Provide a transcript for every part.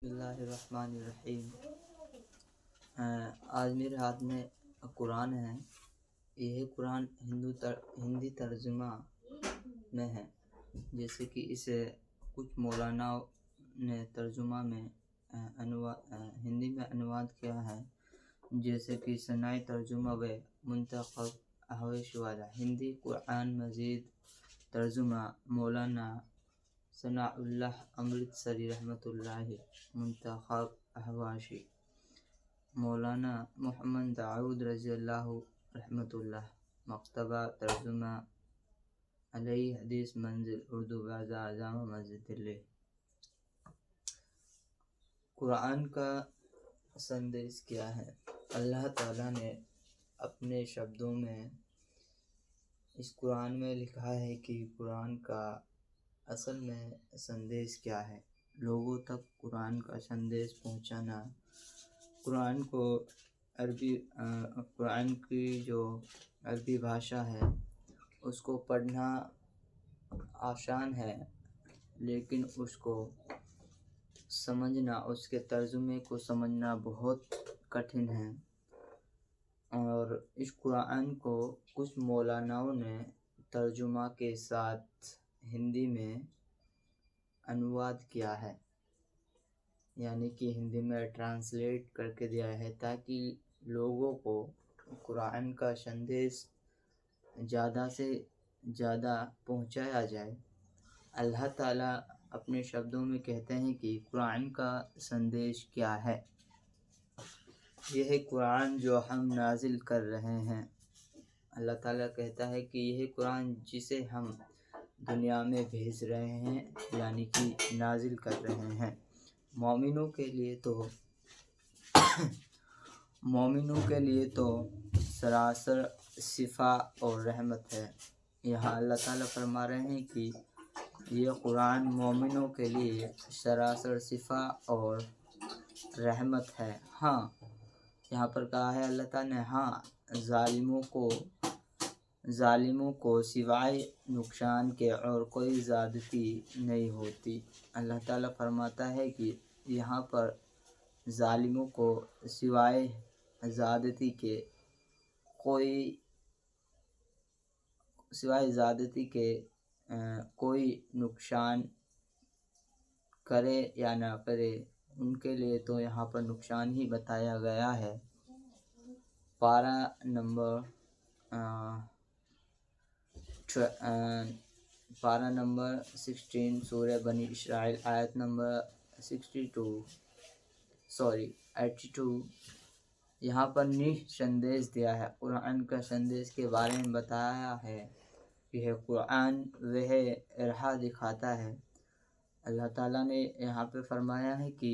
بسم اللہ الرحمن الرحیم۔ آج میرے ہاتھ میں قرآن ہے۔ یہ قرآن ہندی ترجمہ میں ہے، جیسے کہ اسے کچھ مولانا نے ترجمہ میں ہندی میں انواد کیا ہے، جیسے کہ ثنائی ترجمہ و منتخب احوش والا ہندی قرآن مجید ترجمہ مولانا ثناء اللہ امرتسری رحمۃ اللہ، منتخب احواشی مولانا محمد داؤد رضی اللہ رحمۃ اللہ، مکتبہ ترجمہ علیہ حدیث منزل اردو بازار جامع مسجد دلی۔ قرآن کا سندیش کیا ہے؟ اللہ تعالیٰ نے اپنے شبدوں میں اس قرآن میں لکھا ہے کہ قرآن کا اصل میں سندیش کیا ہے۔ لوگوں تک قرآن کا سندیش پہنچانا، قرآن کی جو عربی بھاشا ہے اس کو پڑھنا آسان ہے، لیکن اس کو سمجھنا، اس کے ترجمے کو سمجھنا بہت کٹھن ہے۔ اور اس قرآن کو کچھ مولاناؤں نے ترجمہ کے ساتھ ہندی میں انواد کیا ہے، یعنی کہ ہندی میں ٹرانسلیٹ کر کے دیا ہے، تاکہ لوگوں کو قرآن کا سندیش زیادہ سے زیادہ پہنچایا جائے۔ اللہ تعالیٰ اپنے شبدوں میں کہتے ہیں کہ قرآن کا سندیش کیا ہے؟ یہ قرآن جو ہم نازل کر رہے ہیں۔ اللہ تعالیٰ کہتا ہے کہ یہ قرآن جسے ہم دنیا میں بھیج رہے ہیں، یعنی کہ نازل کر رہے ہیں، مومنوں کے لیے تو سراسر شفا اور رحمت ہے۔ یہاں اللہ تعالیٰ فرما رہے ہیں کہ یہ قرآن مومنوں کے لیے سراسر شفا اور رحمت ہے۔ ہاں، یہاں پر کہا ہے اللہ تعالیٰ نے، ہاں، ظالموں کو سوائے نقصان کے اور کوئی زیادتی نہیں ہوتی۔ اللہ تعالیٰ فرماتا ہے کہ یہاں پر ظالموں کو سوائے زیادتی کے کوئی نقصان کرے یا نہ کرے، ان کے لیے تو یہاں پر نقصان ہی بتایا گیا ہے۔ پارہ نمبر 16 سورہ بنی اسرائیل، آیت نمبر 82۔ یہاں پر سندیش دیا ہے، قرآن کا سندیش کے بارے میں بتایا ہے۔ یہ قرآن وہ راہ دکھاتا ہے۔ اللہ تعالیٰ نے یہاں پہ فرمایا ہے کہ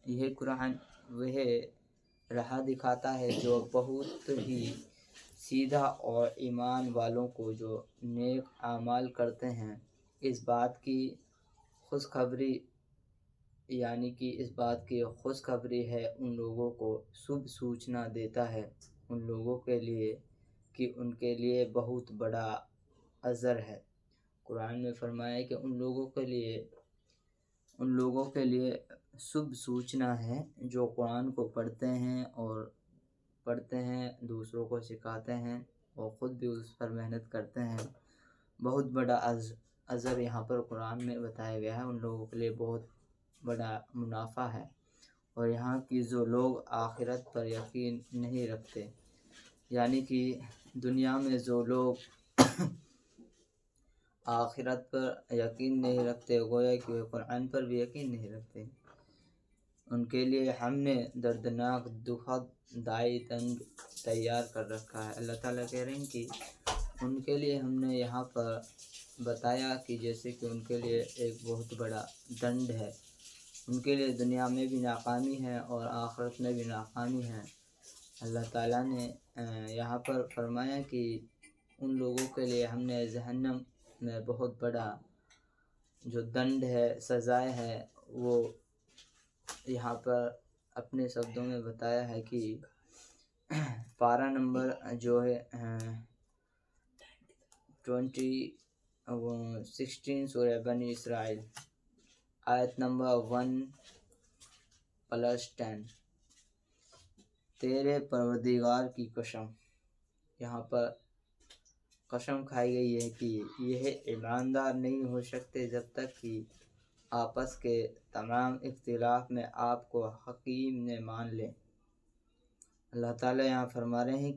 یہ قرآن وہ راہ دکھاتا ہے جو بہت ہی سیدھا، اور ایمان والوں کو جو نیک اعمال کرتے ہیں اس بات کی خوشخبری، یعنی کہ اس بات کی خوشخبری ہے، ان لوگوں کو شبھ سوچنا دیتا ہے، ان لوگوں کے لیے کہ ان کے لیے بہت بڑا اجر ہے۔ قرآن میں فرمایا ہے کہ ان لوگوں کے لیے شبھ سوچنا ہے جو قرآن کو پڑھتے ہیں، دوسروں کو سکھاتے ہیں اور خود بھی اس پر محنت کرتے ہیں۔ بہت بڑا اجر یہاں پر قرآن میں بتایا گیا ہے، ان لوگوں کے لیے بہت بڑا منافع ہے۔ اور یہاں کی جو لوگ آخرت پر یقین نہیں رکھتے، یعنی کہ دنیا میں جو لوگ آخرت پر یقین نہیں رکھتے، گویا کہ وہ قرآن پر بھی یقین نہیں رکھتے، ان کے لیے ہم نے دردناک دکھدائی دنڈ تیار کر رکھا ہے۔ اللہ تعالیٰ کہہ رہے ہیں کہ ان کے لیے ہم نے یہاں پر بتایا کہ جیسے کہ ان کے لیے ایک بہت بڑا دنڈ ہے، ان کے لیے دنیا میں بھی ناکامی ہے اور آخرت میں بھی ناکامی ہے۔ اللہ تعالیٰ نے یہاں پر فرمایا کہ ان لوگوں کے لیے ہم نے جہنم میں بہت بڑا جو دنڈ ہے، سزائے ہے، وہ یہاں پر اپنے شبدوں میں بتایا ہے کہ پارہ نمبر جو ہے 16 سورہ بنی اسرائیل، آیت نمبر پلسٹین، تیرے پروردگار کی قسم۔ یہاں پر قسم کھائی گئی ہے کہ یہ ایماندار نہیں ہو سکتے جب تک کہ آپس کے تمام اختلاف میں آپ کو حکیم نے مان لے۔ اللہ تعالیٰ یہاں فرما رہے ہیں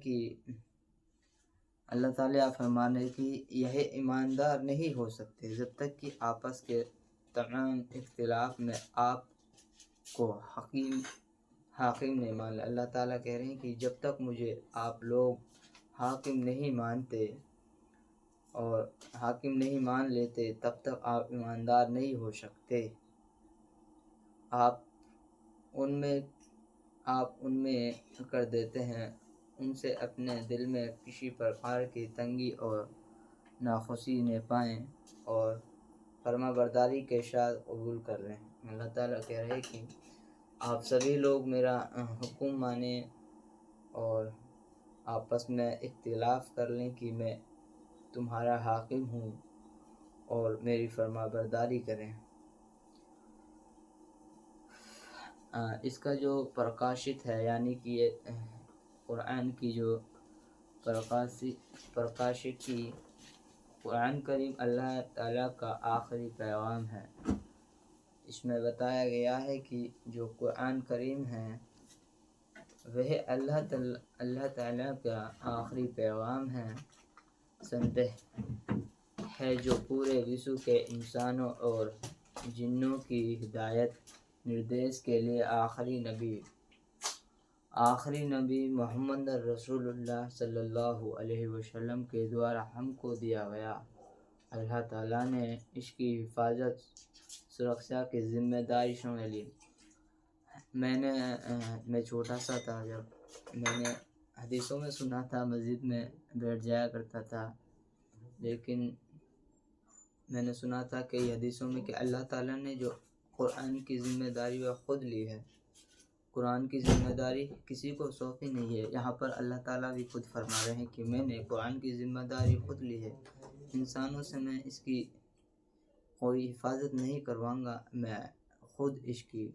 کہ یہ ایماندار نہیں ہو سکتے جب تک کہ آپس کے تمام اختلاف میں آپ کو حاکم نہیں مان لے۔ اللہ تعالیٰ کہہ رہے ہیں کہ جب تک مجھے آپ لوگ حاکم نہیں مانتے اور حاکم نہیں مان لیتے تب تک آپ ایماندار نہیں ہو سکتے۔ آپ ان میں کر دیتے ہیں، ان سے اپنے دل میں کسی پرکار کی تنگی اور ناخوشی نہ پائیں اور فرما برداری کے ساتھ قبول کر لیں۔ اللہ تعالیٰ کہہ رہے کہ آپ سبھی لوگ میرا حکم مانیں اور آپس میں اختلاف کر لیں کہ میں تمہارا حاکم ہوں اور میری فرما برداری کریں۔ اس کا جو پرکاشت ہے، یعنی کہ یہ قرآن کی جو پرکاشت کی قرآن کریم اللہ تعالیٰ کا آخری پیغام ہے۔ اس میں بتایا گیا ہے کہ جو قرآن کریم ہے وہ اللہ تعالیٰ کا آخری پیغام ہے، ہے جو پورے وشو کے انسانوں اور جنوں کی ہدایت نردیش کے لیے آخری نبی محمد رسول اللہ صلی اللہ علیہ وسلم کے دوارا ہم کو دیا گیا۔ اللہ تعالیٰ نے اس کی حفاظت سرکشا کی ذمہ داری سمجھ لی۔ میں چھوٹا سا تھا جب میں نے حدیثوں میں سنا تھا، مسجد میں بیٹھ جایا کرتا تھا، لیکن میں نے سنا تھا کئی حدیثوں میں کہ اللہ تعالیٰ نے جو قرآن کی ذمہ داری وہ خود لی ہے۔ قرآن کی ذمہ داری کسی کو سونپی نہیں ہے۔ یہاں پر اللہ تعالیٰ بھی خود فرما رہے ہیں کہ میں نے قرآن کی ذمہ داری خود لی ہے، انسانوں سے میں اس کی کوئی حفاظت نہیں کرواؤں گا، میں خود اس کی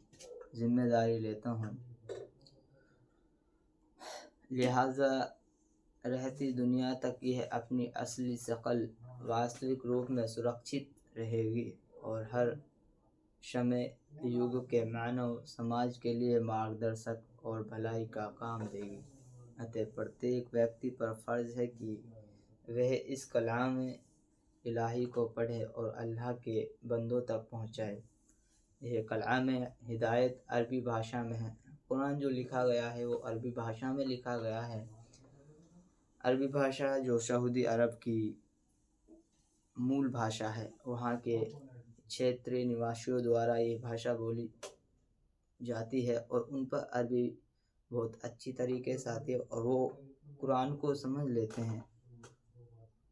ذمہ داری لیتا ہوں۔ لہٰذا رہتی دنیا تک یہ اپنی اصلی شکل واستوک روپ میں سرکشت رہے گی اور ہر شمع یگ کے معنو سماج کے لیے مارگدرشک اور بھلائی کا کام دے گی۔ اتنے پرتیک ویکتی پر فرض ہے کہ وہ اس کلام الہی کو پڑھے اور اللہ کے بندوں تک پہنچائے۔ یہ کلام ہدایت عربی بھاشا میں ہے۔ قرآن جو لکھا گیا ہے وہ عربی بھاشا میں لکھا گیا ہے۔ عربی بھاشا جو سعودی عرب کی مول بھاشا ہے، وہاں کے چھیتری نواسیوں دوارا یہ بھاشا بولی جاتی ہے اور ان پر عربی بہت اچھی طریقے سے آتی ہے اور وہ قرآن کو سمجھ لیتے ہیں۔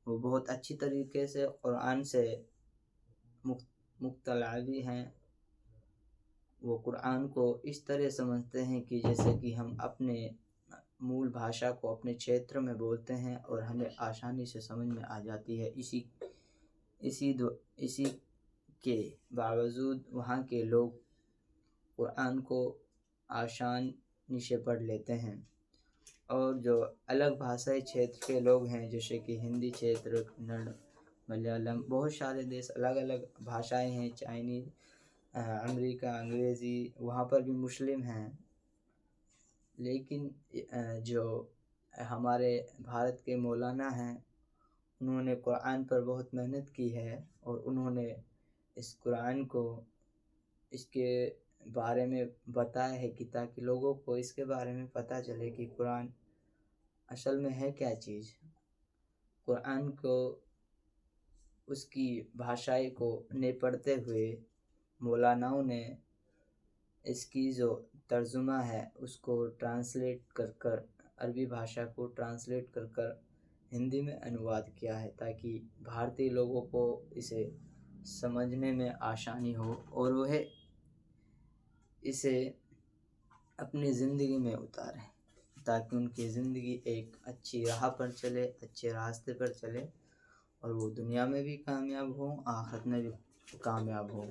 وہ بہت اچھی طریقے سے قرآن سے مطلع بھی ہیں۔ وہ قرآن کو اس طرح سمجھتے ہیں کہ جیسے کہ ہم اپنے مول بھاشا کو اپنے چھیتر میں بولتے ہیں اور ہمیں آسانی سے سمجھ میں آ جاتی ہے۔ اسی کے باوجود وہاں کے لوگ قرآن کو آسانی سے پڑھ لیتے ہیں، اور جو الگ بھاشائی چھیتر کے لوگ ہیں جیسے کہ ہندی چھیتر، کنڑ، ملیالم، بہت سارے دیش الگ الگ بھاشائیں ہیں، چائنیز، امریکہ، انگریزی، وہاں پر بھی مسلم ہیں، لیکن جو ہمارے بھارت کے مولانا ہیں انہوں نے قرآن پر بہت محنت کی ہے اور انہوں نے اس قرآن کو اس کے بارے میں بتایا ہے کہ تاکہ لوگوں کو اس کے بارے میں پتہ چلے کہ قرآن اصل میں ہے کیا چیز۔ قرآن کو اس کی بھاشائی کو نے پڑھتے ہوئے مولاناؤں نے اس کی جو ترجمہ ہے اس کو ٹرانسلیٹ کر عربی بھاشا کو ٹرانسلیٹ کر ہندی میں انواد کیا ہے تاکہ بھارتی لوگوں کو اسے سمجھنے میں آسانی ہو اور وہ اسے اپنی زندگی میں اتاریں تاکہ ان کی زندگی ایک اچھی راہ پر چلے، اچھے راستے پر چلے اور وہ دنیا میں بھی کامیاب ہوں، آخرت میں بھی کامیاب ہوں۔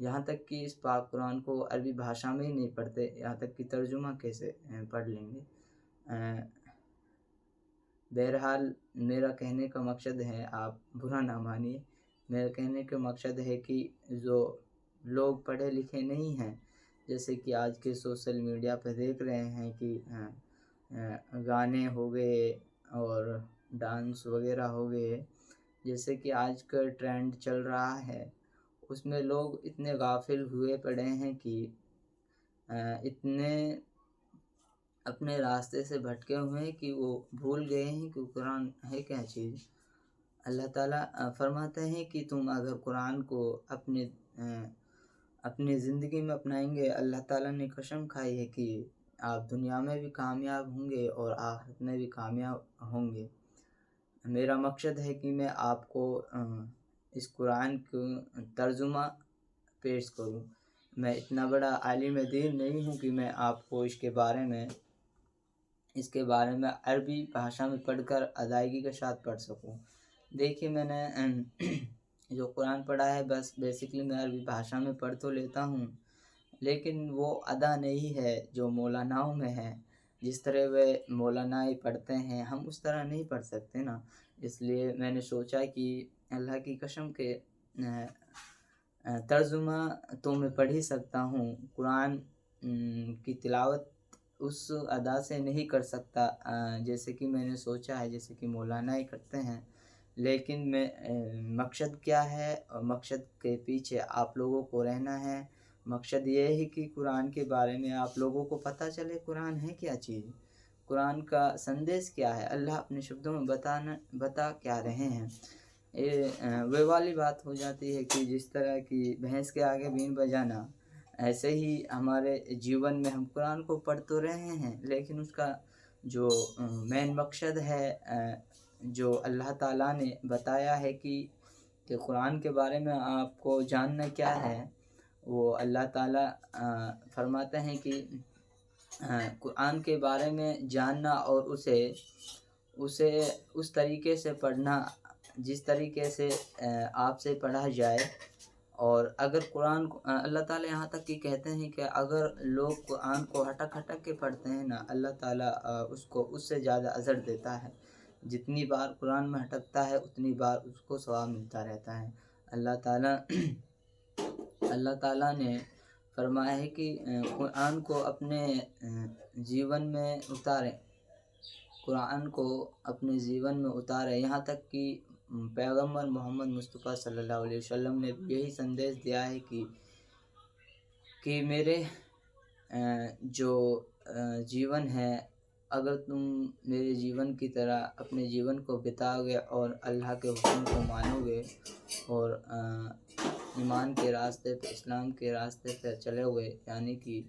یہاں تک کہ اس پاک قرآن کو عربی بھاشا میں ہی نہیں پڑھتے، یہاں تک کہ ترجمہ کیسے پڑھ لیں گے۔ بہرحال میرا کہنے کا مقصد ہے، آپ برا نہ مانیے، میرا کہنے کا مقصد ہے کہ جو لوگ پڑھے لکھے نہیں ہیں، جیسے کہ آج کے سوشل میڈیا پہ دیکھ رہے ہیں کہ گانے ہو گئے اور ڈانس وغیرہ ہو گئے، جیسے کہ آج کا ٹرینڈ چل رہا ہے، اس میں لوگ اتنے غافل ہوئے پڑے ہیں کہ اتنے اپنے راستے سے بھٹکے ہوئے ہیں کہ وہ بھول گئے ہیں کہ قرآن ہے کیا چیز۔ اللہ تعالیٰ فرماتے ہیں کہ تم اگر قرآن کو اپنی زندگی میں اپنائیں گے، اللہ تعالیٰ نے قسم کھائی ہے کہ آپ دنیا میں بھی کامیاب ہوں گے اور آخرت میں بھی کامیاب ہوں گے۔ میرا مقصد ہے کہ میں آپ کو اس قرآن کو ترجمہ پیش کروں۔ میں اتنا بڑا عالم دین نہیں ہوں کہ میں آپ کو اس کے بارے میں عربی بھاشا میں پڑھ کر ادائیگی کے ساتھ پڑھ سکوں۔ دیکھیے میں نے جو قرآن پڑھا ہے، بس بیسکلی میں عربی بھاشا میں پڑھ تو لیتا ہوں، لیکن وہ ادا نہیں ہے جو مولاناؤں میں ہے۔ جس طرح وہ مولانائی پڑھتے ہیں ہم اس طرح نہیں پڑھ سکتے نا، اس لیے میں نے سوچا کہ اللہ کی قسم کے ترجمہ تو میں پڑھ ہی سکتا ہوں، قرآن کی تلاوت اس ادا سے نہیں کر سکتا جیسے کہ میں نے سوچا ہے، جیسے کہ مولانا ہی کرتے ہیں، لیکن میں مقصد کیا ہے اور مقصد کے پیچھے آپ لوگوں کو رہنا ہے۔ مقصد یہ ہے کہ قرآن کے بارے میں آپ لوگوں کو پتہ چلے قرآن ہے کیا چیز، قرآن کا سندیش کیا ہے، اللہ اپنے شبدوں میں بتا کیا رہے ہیں۔ وہ والی بات ہو جاتی ہے کہ جس طرح کی بھینس کے آگے بین بجانا، ایسے ہی ہمارے جیون میں ہم قرآن کو پڑھ تو رہے ہیں، لیکن اس کا جو مین مقصد ہے، جو اللہ تعالیٰ نے بتایا ہے کہ قرآن کے بارے میں آپ کو جاننا کیا ہے، وہ اللہ تعالیٰ فرماتے ہیں کہ قرآن کے بارے میں جاننا اور اسے اس طریقے سے پڑھنا جس طریقے سے آپ سے پڑھا جائے۔ اور اگر قرآن کو اللہ تعالیٰ یہاں تک کہ کہتے ہیں کہ اگر لوگ قرآن کو ہٹک کے پڑھتے ہیں نا، اللہ تعالیٰ اس سے زیادہ اجر دیتا ہے۔ جتنی بار قرآن میں ہٹکتا ہے اتنی بار اس کو ثواب ملتا رہتا ہے۔ اللہ تعالیٰ نے فرمایا ہے کہ قرآن کو اپنے جیون میں اتاریں، قرآن کو اپنے جیون میں اتاریں، یہاں تک کہ پیغمبر محمد مصطفیٰ صلی اللہ علیہ وسلم نے یہی سندیش دیا ہے کہ میرے جو جیون ہے، اگر تم میرے جیون کی طرح اپنے جیون کو بتاؤ گے اور اللہ کے حکم کو مانو گے اور ایمان کے راستے پہ، اسلام کے راستے پہ چلے ہوئے، یعنی کہ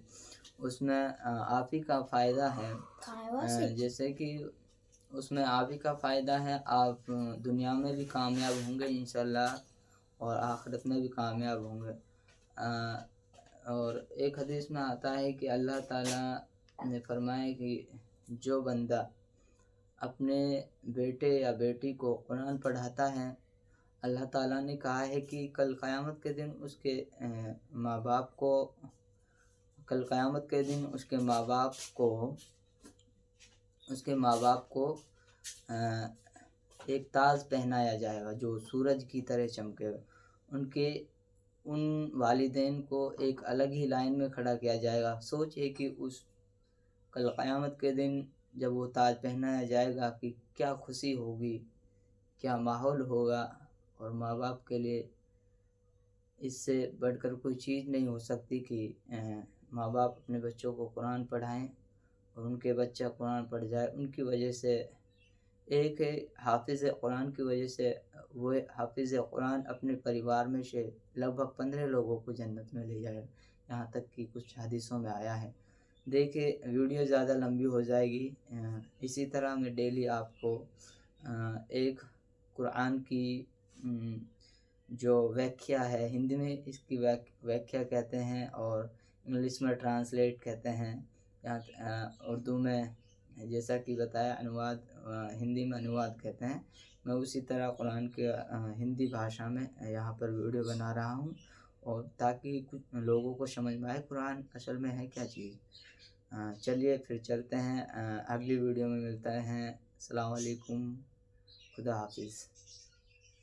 اس میں آپ ہی کا فائدہ ہے، جیسے کہ اس میں آپ ہی کا فائدہ ہے، آپ دنیا میں بھی کامیاب ہوں گے انشاءاللہ اور آخرت میں بھی کامیاب ہوں گے۔ اور ایک حدیث میں آتا ہے کہ اللہ تعالیٰ نے فرمایا کہ جو بندہ اپنے بیٹے یا بیٹی کو قرآن پڑھاتا ہے، اللہ تعالیٰ نے کہا ہے کہ کل قیامت کے دن اس کے ماں باپ کو ایک تاج پہنایا جائے گا جو سورج کی طرح چمکے گا، ان والدین کو ایک الگ ہی لائن میں کھڑا کیا جائے گا۔ سوچئے کہ اس کل قیامت کے دن جب وہ تاج پہنایا جائے گا کہ کیا خوشی ہوگی، کیا ماحول ہوگا، اور ماں باپ کے لیے اس سے بڑھ کر کوئی چیز نہیں ہو سکتی کہ ماں باپ اپنے بچوں کو قرآن پڑھائیں اور ان کے بچہ قرآن پڑھ جائے، ان کی وجہ سے ایک حافظ قرآن کی وجہ سے وہ حافظ قرآن اپنے پریوار میں سے لگ بھگ 15 لوگوں کو جنت میں لے جائے، یہاں تک کہ کچھ حدیثوں میں آیا ہے۔ دیکھیں ویڈیو زیادہ لمبی ہو جائے گی، اسی طرح میں ڈیلی آپ کو ایک قرآن کی جو ویکھیا ہے، ہندی میں اس کی ویکھیا کہتے ہیں اور انگلش میں ٹرانسلیٹ کہتے ہیں، اردو میں جیسا کہ بتایا انواد، ہندی میں انواد کہتے ہیں۔ میں اسی طرح قرآن کے ہندی بھاشا میں یہاں پر ویڈیو بنا رہا ہوں اور تاکہ کچھ لوگوں کو سمجھ میں آئے قرآن اصل میں ہے کیا چیز۔ چلیے پھر چلتے ہیں، اگلی ویڈیو میں ملتے ہیں۔ السلام علیکم، خدا حافظ۔